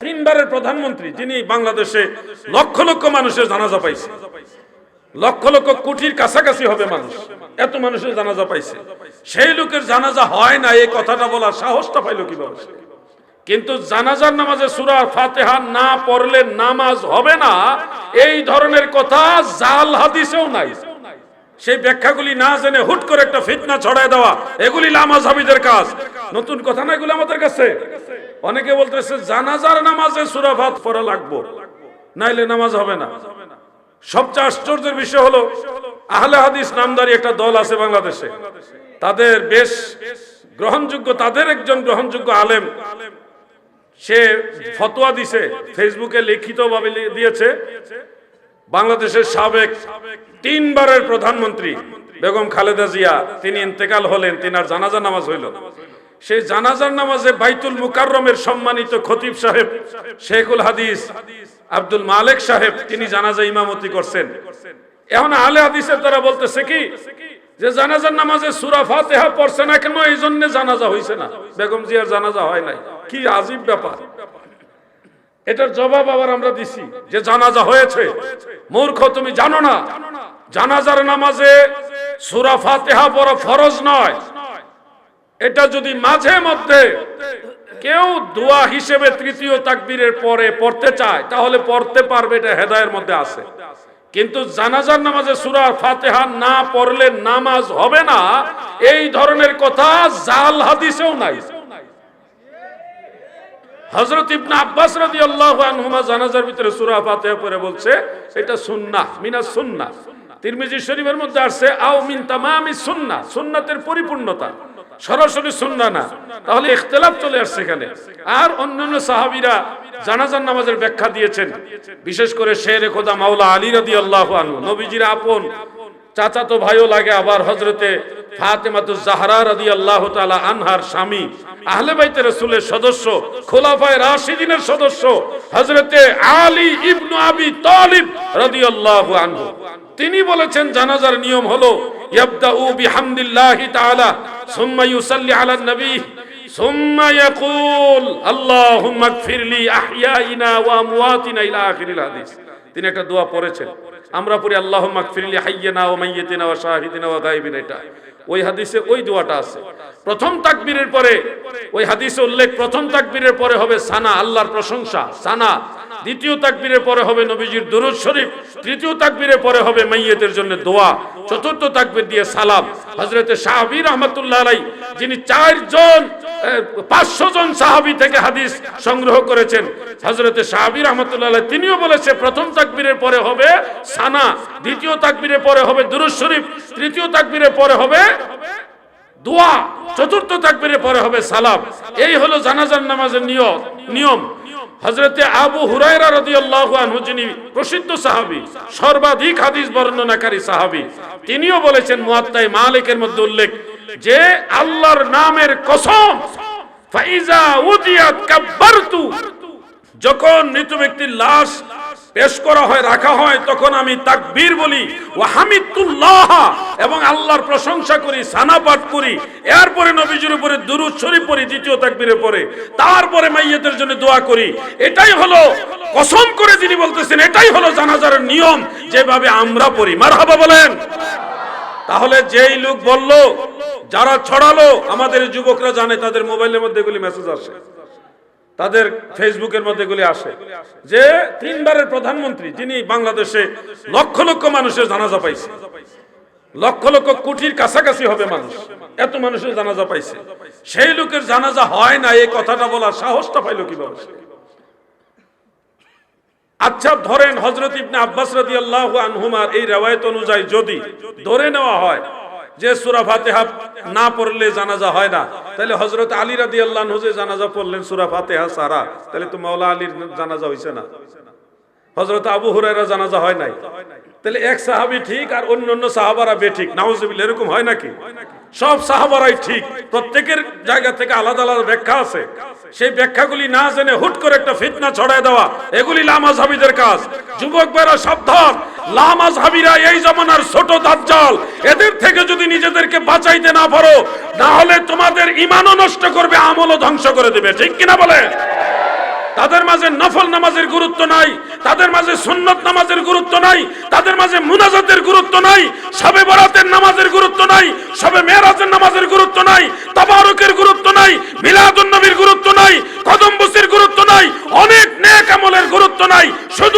তিনবারের প্রধানমন্ত্রী যিনি বাংলাদেশে লক্ষ লক্ষ মানুষের জানাজা পাইছে, লক্ষ লক্ষ কোটির কাছাকাছি হবে মানুষ, এত মানুষের জানাজা পাইছে, সেই লোকের জানাজা হয় না এই কথাটা বলার সাহসটা পাইল কিভাবে? কিন্তু জানাজার নামাজে সূরা ফাতিহা না পড়লে নামাজ হবে না, এই ধরনের কথা জাল হাদিসেও নাই। সেই ব্যাখ্যাগুলি না জেনে হুট করে একটা ফিতনা ছড়ায় দেওয়া, এগুলি লামাযহাবীদের কাজ। নতুন কথা না এগুলো আমাদের কাছে। অনেকে বলতেছে জানাজার নামাজে সূরা ফাতিহা পড়া লাগবে, নাইলে নামাজ হবে না। সবচেয়ে আশ্চর্যের বিষয় হলো আহলে হাদিস নামদারি একটা দল আছে বাংলাদেশে, তাদের বেশ গ্রহণযোগ্য, তাদের একজন গ্রহণযোগ্য আলেম সে ফতোয়া দিছে, ফেসবুকে লিখিতভাবে দিয়েছে। বাংলাদেশের সাবেক তিনবারের প্রধানমন্ত্রী বেগম খালেদা জিয়া তিনি ইন্তেকাল হলেন, তিনার জানাজা নামাজ হইল। সেই জানাজার নামাজে বাইতুল মুকাররমের সম্মানিত খতিব সাহেব শেখুল হাদিস আব্দুল মালেক সাহেব তিনি জানাজা ইমামতি করছেন। এখন আহলে হাদিসের তারা বলতেছে কি যে জানাজার নামাজে সূরা ফাতিহা পড়ছে না কেন, এই জন্য জানাজা হইছে না, বেগম জিয়ার জানাজা হয় নাই। কি আজীব ব্যাপার! এটার জবাব আবার আমরা দিছি যে জানাজা হয়েছে। মূর্খ, তুমি জানো না জানাজার নামাজে সূরা ফাতিহা পড়া ফরজ নয়। এটা যদি মাঝে মধ্যে কেউ দোয়া হিসেবে তৃতীয় তাকবীরের পরে পড়তে চায় তাহলে পড়তে পারবে, এটা হেদায়ের মধ্যে আছে। কিন্তু জানাজার নামাজে সূরা ফাতিহা না পড়লে নামাজ হবে না, এই ধরনের কথা জাল হাদিসেও নাই। হযরত ইবনে আব্বাস রাদিয়াল্লাহু আনহুমা জানাজার ভিতরে সূরা ফাতিহা পড়ে বলছে এটা সুন্নাহ মিনাস সুন্নাহ। তিরমিজি শরীফের মধ্যে আছে আও মিন তামামিস সুন্নাহ, সুন্নাতের পরিপূর্ণতা, সরাসরি সুন্নাহ না। তাহলে ইখতিলাফ চলে আসছে এখানে। আর অন্যান্য সাহাবীরা জানাজার নামাজের ব্যাখ্যা দিয়েছেন, বিশেষ করে শেরে খোদা মাওলা আলী রাদিয়াল্লাহু আনহু, নবীজির আপন চাচাতো ভাইও লাগে, আবার হযরতে ফাতেমাতুজ জাহরা রাদিয়াল্লাহু তাআলা আনহার স্বামী, আহলে বাইতে রাসূলের সদস্য, খোলাফায়ে রাশিদিনের সদস্য হযরতে আলী ইবনে আবি তালিব রাদিয়াল্লাহু আনহু, তিনি বলেছেন জানাজার নিয়ম হলো ইয়াবদাউ বিহামদিল্লাহি তাআলা সুম্মা ইউসাল্লি আলান নবী সুম্মা ইয়াকুল আল্লাহুম্মা ইগফিরলি আহইয়াইনা ওয়া আমওয়াতিনা ইলা আখিরিল হাদিস। তিনি একটা দোয়া পড়েছেন, আমরা পড়ি আল্লাহুম্মা ইগফিরলি হাইয়িনা ওয়া মাইয়িতিনা ওয়া শাহিদিনা ওয়া গায়বিনা। এটা ওই হাদিসে ওই দোয়াটা আছে। প্রথম তাকবীরের পরে ওই হাদিসে উল্লেখ, প্রথম তাকবীরের পরে হবে সানা, আল্লাহর প্রশংসা, সানা। দ্বিতীয় তাকবীরের পরে হবে নবীজির দুরূদ শরীফ। তৃতীয় তাকবীরের পরে হবে মাইয়িতের জন্য দোয়া। চতুর্থ তাকবীর দিয়ে সালাম। হযরতে সাহাবী রাহমাতুল্লাহ আলাইহি যিনি 500 জন সাহাবী থেকে হাদিস সংগ্রহ করেছেন, হযরতে সাহাবী রাহমাতুল্লাহ আলাইহি তিনিও বলেছে প্রথম তাকবীরের পরে হবে সানা, দ্বিতীয় তাকবীরের পরে হবে দুরূদ শরীফ, তৃতীয় তাকবীরের পরে হবে দোয়া, চতুর্থ তাকবীরের পরে হবে সালাম। এই হলো জানাজার নামাজের নিয়ম। হযরতে আবু হুরায়রা রাদিয়াল্লাহু আনহু যিনি প্রসিদ্ধ সাহাবী, সর্বাধিক হাদিস বর্ণনাকারী সাহাবী, তিনিও বলেছেন মুয়াত্তায়ে মালিকের মধ্যে উল্লেখ যে আল্লাহর নামের কসম ফাইজা উদিয়াত কাব্বারতু, যখন মৃত ব্যক্তির লাশ পেশ করা হয়, রাখা হয়, তখন আমি তাকবীর বলি, ওয়া হামিদুল্লাহ, এবং আল্লাহর প্রশংসা করি, সানা পাঠ করি, এরপরে নবীজির উপরে দুরূদ শরীফ পড়ি দ্বিতীয় তাকবীরের পরে, তারপরে মাইয়িতের জন্য দোয়া করি। এটাই হলো কসম করে যিনি বলতেছেন, এটাই হলো জানাজার নিয়ম, যেভাবে আমরা পড়ি। মারহাবা বলেন। তাহলে যেই লোক বলল, যারা ছড়ালো, আমাদের যুবকরা জানে, তাদের মোবাইলের মধ্যে এগুলি মেসেজ আসে, তাদের ফেসবুকের মধ্যে এগুলি আসে যে তিনবারের প্রধানমন্ত্রী যিনি বাংলাদেশে লক্ষ লক্ষ মানুষের জানাজা পাইছে, লক্ষ লক্ষ কোটির কাছাকাছি হবে মানুষ, এত মানুষের জানাজা পাইছে, সেই লোকের জানাজা হয় না, এই কথাটা বলার সাহসটা পাইল কিভাবে? আচ্ছা ধরেন হযরত ইবনে আব্বাস রাদিয়াল্লাহু আনহুমার এই riwayat অনুযায়ী যদি ধরে নেওয়া হয় যে সূরা ফাতিহা না পড়লে জানাজা হয় না, তাহলে হযরত আলী রাদিয়াল্লাহু আনহু যে জানাজা পড়লেন সূরা ফাতিহা ছাড়া, তাহলে তো মাওলা আলীর জানাজা হইছে না। হযরত আবু হুরায়রা জানাজা হয় নাই, তাহলে এক সাহাবী ঠিক আর অন্যান্য সাহাবারা বেঠিক। নাউজুবিল্লাহ, এরকম হয় নাকি? সব সাহাবারাই ঠিক, প্রত্যেকের জায়গা থেকে আলাদা আলাদা ব্যাখ্যা আছে। সেই ব্যাখ্যাগুলি না জেনে হুট করে একটা ফিতনা ছড়ায় দেওয়া, এগুলি লামাযহাবীদের কাজ। যুবক ভাইরা সাবধান, লামাযহাবীরা এই জামানার ছোট দাজ্জাল, এদের থেকে যদি নিজেদেরকে বাঁচাইতে না পারো, না হলে তোমাদের ঈমানও নষ্ট করবে, আমলও ধ্বংস করে দেবে। ঠিক কিনা বলে? তাদের মাঝে নফল নামাজের গুরুত্ব নাই, তাদের মাঝে সুন্নত নামাজের গুরুত্ব নাই, তাদের মাঝে মুনাজাতের গুরুত্ব নাই, শবে বরাতের নামাজের গুরুত্ব নাই, শবে মেরাজের নামাজের গুরুত্ব নাই, তাবারুকের গুরুত্ব নাই, মিলাদুন নবীর গুরুত্ব নাই, কদম বুসির গুরুত্ব নাই, অনেক নেক আমলের গুরুত্ব নাই। শুধু